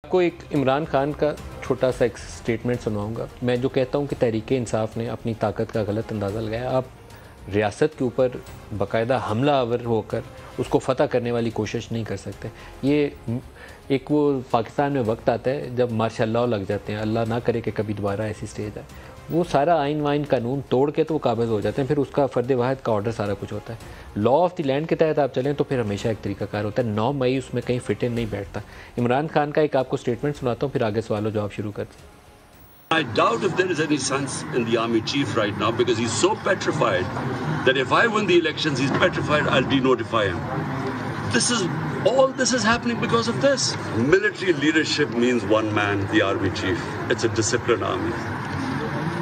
آپ کو ایک عمران خان کا چھوٹا سا ایک سٹیٹمنٹ سنواؤں گا. میں جو کہتا ہوں کہ تحریک انصاف نے اپنی طاقت کا غلط اندازہ لگایا. آپ ریاست کے اوپر باقاعدہ حملہ آور ہو کر اس کو فتح کرنے والی کوشش نہیں کر سکتے. یہ ایک وہ پاکستان میں وقت آتا ہے جب ماشاء اللہ لگ جاتے ہیں, اللہ نہ کرے کہ کبھی دوبارہ ایسی سٹیج آئے, وہ سارا آئین وائن قانون توڑ کے تو وہ قابض ہو جاتے ہیں, پھر اس کا فرد واحد کا آرڈر سارا کچھ ہوتا ہے. لا آف دی لینڈ کے تحت آپ چلیں تو پھر ہمیشہ ایک طریقہ کار ہوتا ہے. 9 مئی اس میں کہیں فٹ ان نہیں بیٹھتا. عمران خان کا ایک آپ کو سٹیٹمنٹ سناتا ہوں, پھر آگے سوال و جواب شروع کرتے ہیں. I doubt if there is any sense in the army chief right now because he's so petrified that if I win the elections, he's petrified, I'll denotify him. All this is happening because of this. Military leadership means one man, the army chief. It's a disciplined army.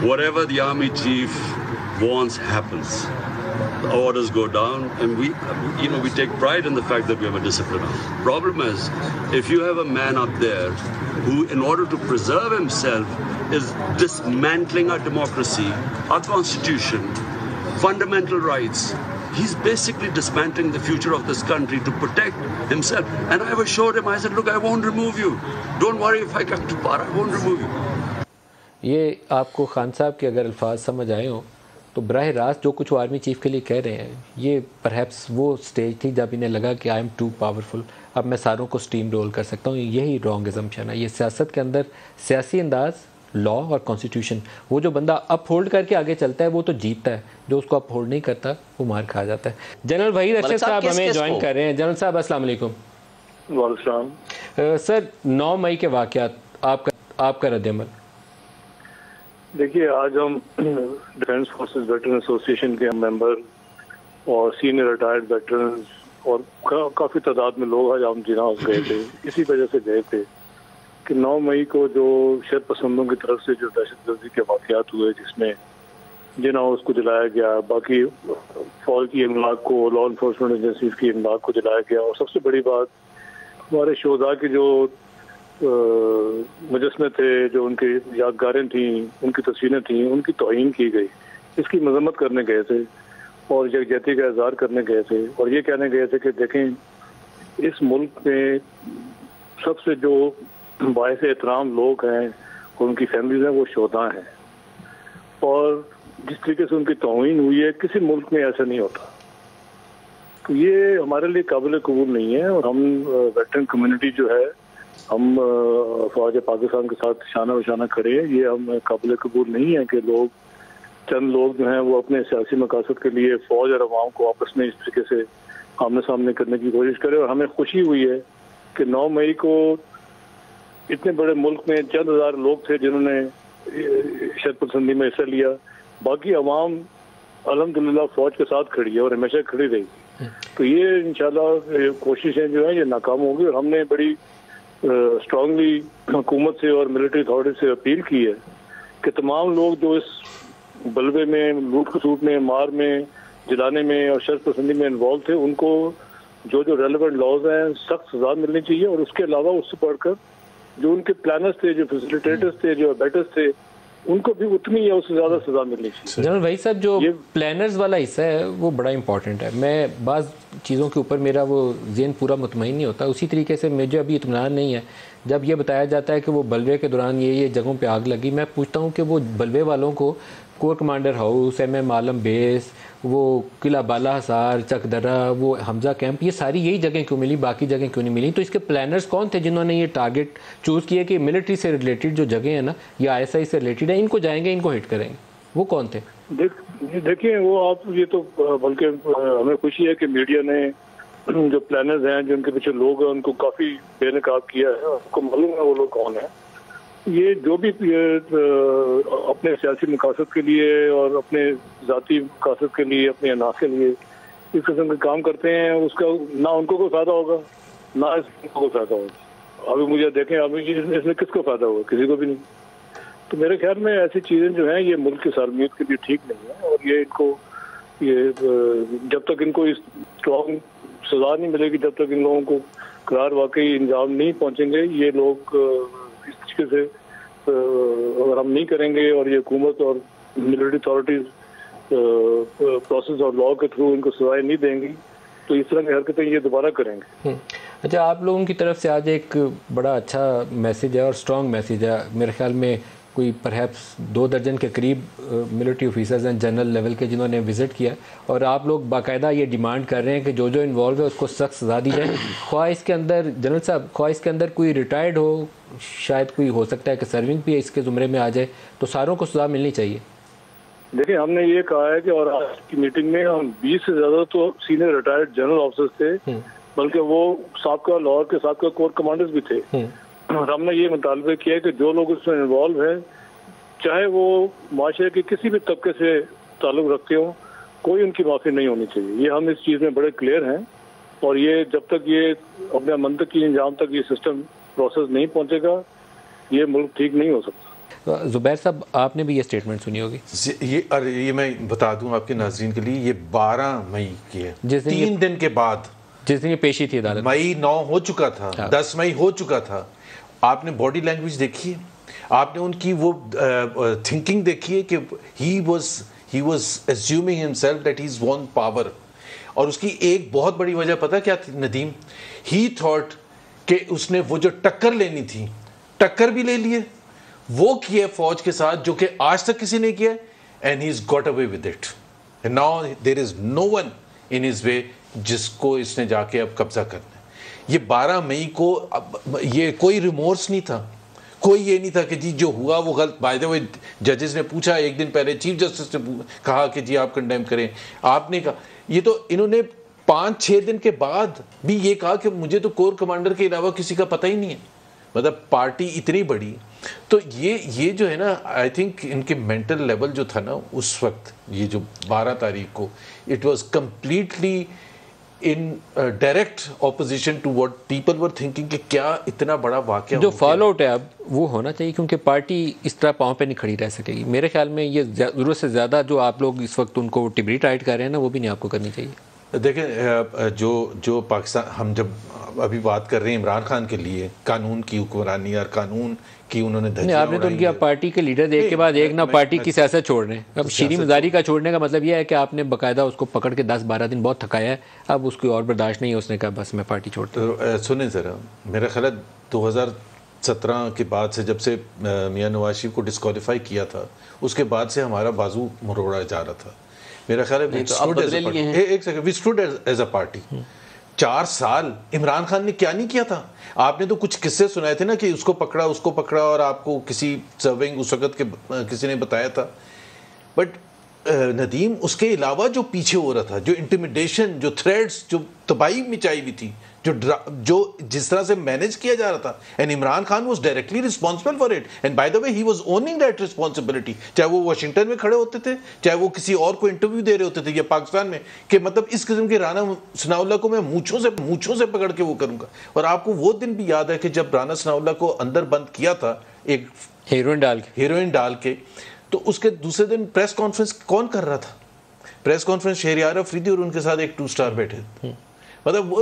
Whatever the army chief wants happens. The orders go down and we take pride in the fact that we have a disciplined army. Problem is, if you have a man up there who, in order to preserve himself, is dismantling our democracy, our constitution, fundamental rights, he's basically dismantling the future of this country to protect himself. And I assured him, I said, look, I won't remove you. Don't worry if I come to power, I won't remove you. یہ آپ کو خان صاحب کے اگر الفاظ سمجھ آئے ہوں تو براہ راست جو کچھ وہ آرمی چیف کے لیے کہہ رہے ہیں, یہ پرہیپس وہ سٹیج تھی جب انہیں لگا کہ آئی ایم ٹو پاورفل, اب میں ساروں کو سٹیم رول کر سکتا ہوں. یہی رانگ ازمپشن ہے. یہ سیاست کے اندر سیاسی انداز, لا اور کانسٹیٹیوشن, وہ جو بندہ اپ ہولڈ کر کے آگے چلتا ہے وہ تو جیتتا ہے, جو اس کو اپ ہولڈ نہیں کرتا وہ مار کھا جاتا ہے. جنرل وحید ارشد صاحب ہمیں جوائن کر رہے ہیں. جنرل صاحب السلام علیکم. وعلیکم السلام. سر 9 مئی کے واقعات آپ کا رد عمل. دیکھیے, آج ہم ڈیفینس فورسز ویٹرن ایسوسیشن کے ممبر اور سینئر ریٹائرڈ ویٹرنز اور کافی تعداد میں لوگ آج ہم جناح گئے تھے. اسی وجہ سے گئے تھے کہ 9 مئی کو جو شر پسندوں کی طرف سے جو دہشت گردی کے واقعات ہوئے, جس میں جناح اس کو جلایا گیا, باقی فوج کی املاک کو, لا انفورسمنٹ ایجنسیز کی املاک کو جلایا گیا, اور سب سے بڑی بات ہمارے شہداء کی جو مجسمے تھے, جو ان کی یادگاریں تھیں, ان کی تصویریں تھیں, ان کی توہین کی گئی. اس کی مذمت کرنے گئے تھے اور یکجہتی کا اظہار کرنے گئے تھے, اور یہ کہنے گئے تھے کہ دیکھیں اس ملک میں سب سے جو باعث احترام لوگ ہیں اور ان کی فیملیز ہیں وہ شہداء ہیں, اور جس طریقے سے ان کی توہین ہوئی ہے کسی ملک میں ایسا نہیں ہوتا. تو یہ ہمارے لیے قابل قبول نہیں ہے, اور ہم ویٹرن کمیونٹی جو ہے ہم فوج پاکستان کے ساتھ شانہ بشانہ کھڑے ہیں. یہ ہم قابل قبول نہیں ہے کہ چند لوگ جو ہیں وہ اپنے سیاسی مقاصد کے لیے فوج اور عوام کو آپس میں اس طریقے سے آمنے سامنے کرنے کی کوشش کرے. اور ہمیں خوشی ہوئی ہے کہ 9 مئی کو اتنے بڑے ملک میں چند ہزار لوگ تھے جنہوں نے شر پسندی میں حصہ لیا. باقی عوام الحمدللہ فوج کے ساتھ کھڑی ہے اور ہمیشہ کھڑی رہے گی. تو یہ انشاءاللہ کوششیں جو ہیں یہ ناکام ہوگی, اور ہم نے بڑی اسٹرانگلی حکومت سے اور ملٹری اتھارٹی سے اپیل کی ہے کہ تمام لوگ جو اس بلوے میں, لوٹ کھسوٹ میں, مار میں, جلانے میں اور شر پسندی میں انوالو تھے, ان کو جو ریلیونٹ لاز ہیں سخت سزا ملنی چاہیے. اور اس کے علاوہ اس سے پڑھ کر جو ان کے پلانرز تھے, جو فیسیلیٹیٹرز تھے, جو بیٹرز تھے, ان کو بھی اتنی یا اس سے زیادہ سزا ملنی چاہیے. جنرل بھائی صاحب, جو پلانرز والا حصہ ہے وہ بڑا امپورٹنٹ ہے. میں بعض چیزوں کے اوپر میرا وہ ذہن پورا مطمئن نہیں ہوتا. اسی طریقے سے مجھے ابھی اطمینان نہیں ہے جب یہ بتایا جاتا ہے کہ وہ بلوے کے دوران یہ جگہوں پہ آگ لگی. میں پوچھتا ہوں کہ وہ بلوے والوں کو کور کمانڈر ہاؤس, ایم عالم بیس, وہ قلعہ بالا حصار, چک درہ, وہ حمزہ کیمپ, یہ ساری یہی جگہیں کیوں ملی, باقی جگہیں کیوں نہیں ملی؟ تو اس کے پلانرز کون تھے جنہوں نے یہ ٹارگٹ چوز کیا کہ ملٹری سے ریلیٹڈ جو جگہیں ہیں نا, یا ISI سے ریلیٹڈ ہیں, ان کو جائیں گے, ان کو ہٹ کریں گے, وہ کون تھے؟ دیکھیں وہ آپ یہ تو بلکہ ہمیں خوشی ہے کہ میڈیا نے جو پلانرز ہیں, جو ان کے پیچھے لوگ ہیں, ان کو کافی بے نقاب کیا ہے. آپ کو معلوم ہے وہ لوگ کون ہیں. یہ جو بھی اپنے سیاسی مقاصد کے لیے اور اپنے ذاتی مقاصد کے لیے, اپنے اناخ کے لیے اس قسم کے کام کرتے ہیں, اس کا نہ ان کو کوئی فائدہ ہوگا نہ اس کو کوئی فائدہ ہوگا. ابھی مجھے دیکھیں, ابھی اس میں کس کو فائدہ ہوگا؟ کسی کو بھی نہیں. تو میرے خیال میں ایسی چیزیں جو ہیں یہ ملک کی سالمیت کے لیے ٹھیک نہیں ہے, اور یہ ان کو جب تک ان کو اس اسٹرانگ سزا نہیں ملے گی, جب تک ان لوگوں کو قرار واقعی انجام نہیں پہنچیں گے, یہ لوگ اس طریقے سے اگر ہم نہیں کریں گے اور یہ حکومت اور ملٹری اتھارٹیز پروسیس اور لا کے تھرو ان کو سزائیں نہیں دیں گی تو اس طرح کی حرکتیں یہ دوبارہ کریں گے. اچھا، آپ لوگوں کی طرف سے آج ایک بڑا اچھا میسیج ہے اور اسٹرانگ میسیج ہے. میرے خیال میں کوئی پرہیپس 2 درجن کے قریب ملٹری آفیسرز ہیں جنرل لیول کے جنہوں نے وزٹ کیا، اور آپ لوگ باقاعدہ یہ ڈیمانڈ کر رہے ہیں کہ جو انوالو ہے اس کو سخت سزا دی جائے. خواہ اس کے اندر جنرل صاحب، خواہ اس کے اندر کوئی ریٹائرڈ ہو، شاید کوئی ہو سکتا ہے کہ سرونگ بھی اس کے زمرے میں آ جائے، تو ساروں کو سزا ملنی چاہیے. دیکھیں، ہم نے یہ کہا ہے کہ اور آج کی میٹنگ میں ہم 20 سے زیادہ تو سینئر ریٹائرڈ جنرل آفیسرز تھے، بلکہ وہ سابقہ لاہور کے سابقہ کور کمانڈرز بھی تھے. اور ہم نے یہ مطالبہ کیا ہے کہ جو لوگ اس میں انوالو ہیں، چاہے وہ معاشرے کے کسی بھی طبقے سے تعلق رکھتے ہوں، کوئی ان کی معافی نہیں ہونی چاہیے. یہ ہم اس چیز میں بڑے کلیئر ہیں، اور یہ جب تک یہ اپنے منطقی انجام تک یہ سسٹم پروسیس نہیں پہنچے گا، یہ ملک ٹھیک نہیں ہو سکتا. زبیر صاحب، آپ نے بھی یہ سٹیٹمنٹ سنی ہوگی. یہ میں بتا دوں آپ کے ناظرین کے لیے، یہ 12 مئی کی ہے، 3 دن کے بعد، جس دن یہ پیشی تھی عدالت. مئی 9 ہو چکا تھا، 10 مئی ہو چکا تھا. آپ نے باڈی لینگویج دیکھی ہے، آپ نے ان کی وہ تھنکنگ دیکھی ہے کہ he was assuming himself that he's won power. اور اس کی ایک بہت بڑی وجہ پتہ کیا تھی ندیم؟ he thought کہ اس نے وہ جو ٹکر لینی تھی، ٹکر بھی لے لیے، وہ کیے فوج کے ساتھ جو کہ آج تک کسی نے کیا، and he's got away with it. And now there is no one in his way جس کو اس نے جا کے اب قبضہ کرنا ہے. یہ 12 مئی کو یہ کوئی ریمورس نہیں تھا، کوئی یہ نہیں تھا کہ جی جو ہوا وہ غلط. بائی دا وے ججز نے پوچھا ایک دن پہلے، چیف جسٹس نے کہا کہ جی آپ کنڈیم کریں، آپ نے کہا. یہ تو انہوں نے 5-6 دن کے بعد بھی یہ کہا کہ مجھے تو کور کمانڈر کے علاوہ کسی کا پتہ ہی نہیں ہے. مطلب پارٹی اتنی بڑی. تو یہ جو ہے نا، آئی تھنک ان کے مینٹل لیول جو تھا نا اس وقت، یہ جو 12 تاریخ کو، it was completely in direct opposition to what people were thinking کہ کیا اتنا بڑا واقعہ جو فالو آؤٹ ہے اب وہ ہونا چاہیے، کیونکہ پارٹی اس طرح پاؤں پہ نہیں کھڑی رہ سکے گی. میرے خیال میں یہ ضرورت سے زیادہ جو آپ لوگ اس وقت ان کو ٹبری ٹائٹ کر رہے ہیں نا، وہ بھی نہیں آپ کو کرنی چاہیے. دیکھیں، جو پاکستان، ہم جب ابھی بات کر رہے ہیں عمران خان کے لیے قانون کی حکمرانی اور قانون کی انہوں نے دھجیاں آپ نے تو ان کی پارٹی کے لیڈر ایک کے بعد ایک نہ پارٹی کی سیاست چھوڑ رہے ہیں. اب شیریں مزاری کا چھوڑنے کا مطلب یہ ہے کہ آپ نے باقاعدہ اس کو پکڑ کے 10-12 دن بہت تھکایا ہے، اب اس کو اور برداشت نہیں ہے، اس نے کہا بس میں پارٹی چھوڑتا ہوں. سنیں ذرا، میرا خیال ہے 2017 کے بعد سے جب سے میاں نواز شریف کو ڈسکوالیفائی کیا تھا، اس کے بعد سے ہمارا بازو مروڑا جا رہا تھا. میرا خیال ہے ایک second, we stood as a party. 4 سال عمران خان نے کیا نہیں کیا تھا. آپ نے تو کچھ قصے سنائے تھے نا کہ اس کو پکڑا اور آپ کو کسی سرونگ اس وقت کے کسی نے بتایا تھا. بٹ ندیم، اس کے علاوہ جو پیچھے ہو رہا تھا، جو انٹیمیڈیشن، جو تھریٹس، جو تباہی مچائی ہوئی تھی، جو جس طرح سے مینیج کیا جا رہا تھا، and Imran Khan was directly responsible for it. And by the way he was owning that responsibility, چاہے وہ واشنگٹن میں کھڑے ہوتے تھے، چاہے وہ کسی اور کو انٹرویو دے رہے ہوتے تھے یا پاکستان میں، کہ مطلب اس قسم کے رانا ثناء اللہ کو میں مونچھوں سے پکڑ کے وہ کروں گا. اور آپ کو وہ دن بھی یاد ہے کہ جب رانا ثناء اللہ کو اندر بند کیا تھا ایک ہیروئن ڈال کے، تو اس کے دوسرے دن پریس کانفرنس کون کر رہا تھا؟ پریس کانفرنس شہریار افریدی اور ان کے ساتھ ایک 2 اسٹار بیٹھے. مطلب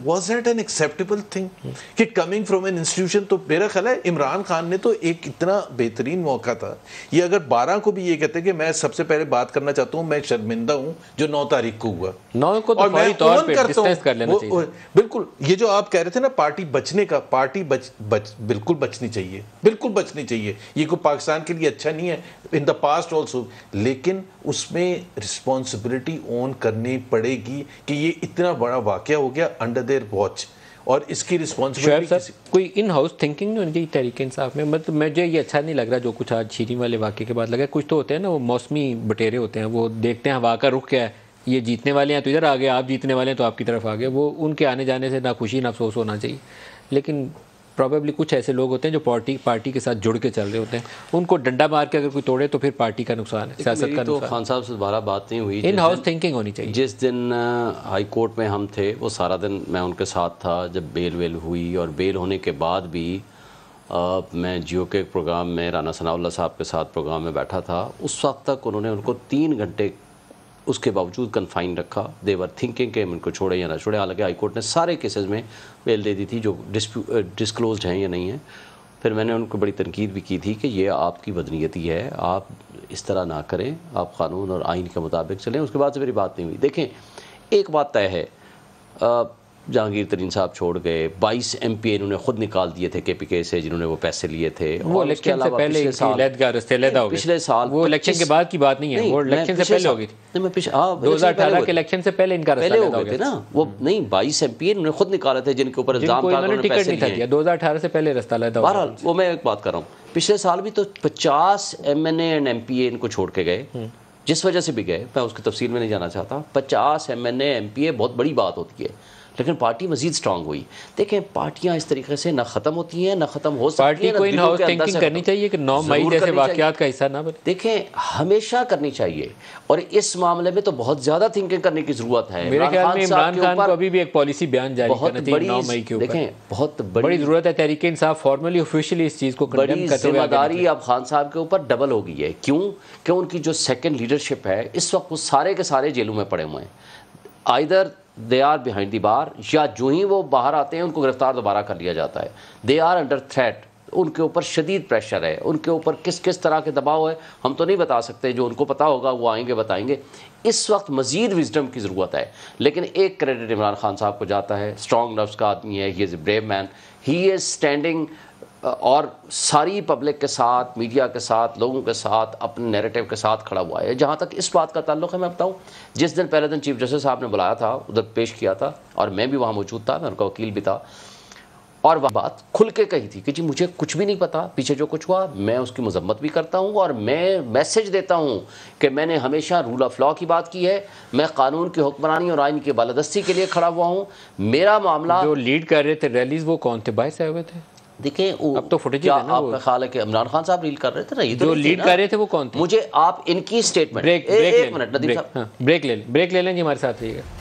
was that an acceptable thing کہ کمنگ فرام این انسٹیٹیوشن؟ تو میرا خیال ہے عمران خان نے تو ایک اتنا بہترین موقع تھا. یہ اگر 12 کو بھی یہ کہتے کہ میں سب سے پہلے بات کرنا چاہتا ہوں، میں شرمندہ ہوں جو 9 تاریخ کو ہوا، 9 کو تو فوری طور پہ ڈسٹنس کر لینا چاہیے. بالکل، یہ جو آپ کہہ رہے تھے نا پارٹی بچنے کا، پارٹی بالکل بچنی چاہیے، بالکل بچنی چاہیے. یہ کوئی پاکستان کے لیے اچھا نہیں ہے، ان دا پاسٹ آلسو. لیکن اس میں رسپانسبلٹی اون کرنی پڑے گی کہ یہ اتنا بڑا واقعہ ہو گیا انڈر دیئر واچ، اور اس کی رسپانسبلٹی کوئی ان ہاؤس تھنکنگ نہیں ہوتی تحریک انصاف میں. مطلب مجھے یہ اچھا نہیں لگ رہا جو کچھ آج شیریں والے واقعے کے بعد لگا. کچھ تو ہوتے ہیں نا وہ موسمی بٹیرے ہوتے ہیں، وہ دیکھتے ہیں ہوا کا رخ کیا ہے، یہ جیتنے والے ہیں تو ادھر آ گئے، آپ جیتنے والے ہیں تو آپ کی طرف آ گئے. وہ ان کے آنے جانے سے نہ خوشی نہ افسوس ہونا چاہیے. لیکن پروبیبلی کچھ ایسے لوگ ہوتے ہیں جو پارٹی کے ساتھ جڑ کے چل رہے ہوتے ہیں، ان کو ڈنڈا مار کے اگر کوئی توڑے تو پھر پارٹی کا نقصان ہے، سیاست کا نقصان. خان صاحب سے دوبارہ بات نہیں ہوئی، ان ہاؤس تھنکنگ ہونی چاہیے. جس دن ہائی کورٹ میں ہم تھے وہ سارا دن میں ان کے ساتھ تھا جب بیل ہوئی، اور بیل ہونے کے بعد بھی میں جیو کے پروگرام میں رانا ثناء اللہ صاحب کے ساتھ پروگرام میں بیٹھا تھا. اس وقت تک انہوں نے ان کو 3 گھنٹے اس کے باوجود کنفائن رکھا. دے ور تھنکنگ کہ ہم ان کو چھوڑیں یا نہ چھوڑیں. حالانکہ ہائی کورٹ نے سارے کیسز میں بیل دے دی تھی جو ڈسکلوزڈ ہیں یا نہیں ہیں. پھر میں نے ان کو بڑی تنقید بھی کی تھی کہ یہ آپ کی بدنیتی ہے، آپ اس طرح نہ کریں، آپ قانون اور آئین کے مطابق چلیں. اس کے بعد سے میری بات نہیں ہوئی. دیکھیں، ایک بات طے ہے، جہانگیر ترین صاحب چھوڑ گئے, 22 MP انہوں نے خود نکال دیے تھے KPK سے جنہوں نے وہ پیسے لیے تھے. وہ الیکشن سے پہلے پچھلے سال وہ الیکشن کے بعد کی بات نہیں ہے, وہ الیکشن سے پہلے ہو گئی تھی. 2018 کے الیکشن سے پہلے ان کا رستہ ہو گئے تھے نا. وہ نہیں 22 MP انہوں نے خود نکالے تھے جن کے اوپر الزام تھا, انہوں نے پیسے لیے. 2018 سے پہلے رستہ لیتا. بہرحال وہ میں ایک بات کر رہا ہوں, پچھلے سال بھی تو 50 MNA اور MPA ان کو چھوڑ کے گئے, جس وجہ سے بھی گئے, میں اس کی تفصیل میں نہیں جانا چاہتا. 50 MNA MPA بہت بڑی بات ہوتی ہے, لیکن پارٹی مزید سٹرانگ ہوئی. دیکھیں پارٹیاں اس طریقے سے نہ ختم ہوتی ہیں نہ ختم ہو سکتی ہیں. پارٹی کو ان ہاؤس تھنکنگ کرنی چاہیے کہ 9 مئی جیسے واقعات کا حصہ نہ بنے. دیکھیں ہمیشہ کرنی چاہیے, اور اس معاملے میں تو بہت زیادہ تھنکنگ کرنے کی ضرورت ہے. میرے خیال میں عمران خان کو ابھی بھی ایک پالیسی بیان جاری کرنا چاہیے 9 مئی کے اوپر. دیکھیں بہت بڑی ضرورت ہے. تحریک انصاف فارملی آفیشیلی اس چیز کو کنڈیم کرتے ہوئے ذمہ داری اب خان صاحب کے اوپر ڈبل ہو گئی ہے. کیوں کہ ان کی جو سیکنڈ لیڈرشپ ہے اس وقت وہ سارے کے سارے جیلوں میں پڑے ہوئے ہیں. Either they are behind the bar, یا جو ہی وہ باہر آتے ہیں ان کو گرفتار دوبارہ کر لیا جاتا ہے. دے آر انڈر تھریٹ, ان کے اوپر شدید پریشر ہے, ان کے اوپر کس کس طرح کے دباؤ ہے ہم تو نہیں بتا سکتے, جو ان کو پتا ہوگا وہ آئیں گے بتائیں گے. اس وقت مزید وزڈم کی ضرورت ہے. لیکن ایک کریڈٹ عمران خان صاحب کو جاتا ہے, اسٹرانگ نفس کا آدمی ہے, ہی از اے brave main, he is standing, اور ساری پبلک کے ساتھ, میڈیا کے ساتھ, لوگوں کے ساتھ, اپنے نیریٹو کے ساتھ کھڑا ہوا ہے. جہاں تک اس بات کا تعلق ہے میں بتاؤں, جس دن پہلے دن چیف جسٹس صاحب نے بلایا تھا ادھر پیش کیا تھا, اور میں بھی وہاں موجود تھا, میں ان کا وکیل بھی تھا, اور وہ بات کھل کے کہی تھی کہ جی مجھے کچھ بھی نہیں پتا پیچھے جو کچھ ہوا, میں اس کی مذمت بھی کرتا ہوں, اور میں میسج دیتا ہوں کہ میں نے ہمیشہ رول آف لا کی بات کی ہے, میں قانون کی حکمرانی اور آئین کی بالادستی کے لیے کھڑا ہوا ہوں. میرا معاملہ جو لیڈ کر رہے تھے ریلیز وہ کون تھے, باہر سے آئے ہوئے تھے. دیکھیں اب تو فوٹیج کیا آپ کا خیال ہے کہ عمران خان صاحب ریل کر رہے تھے نا, جو لیڈ کر رہے تھے وہ کون تھے؟ مجھے آپ ان کی اسٹیٹمنٹ ایک منٹ ندیم صاحب بریک لے لیں جی, ہمارے ساتھ رہیے گا.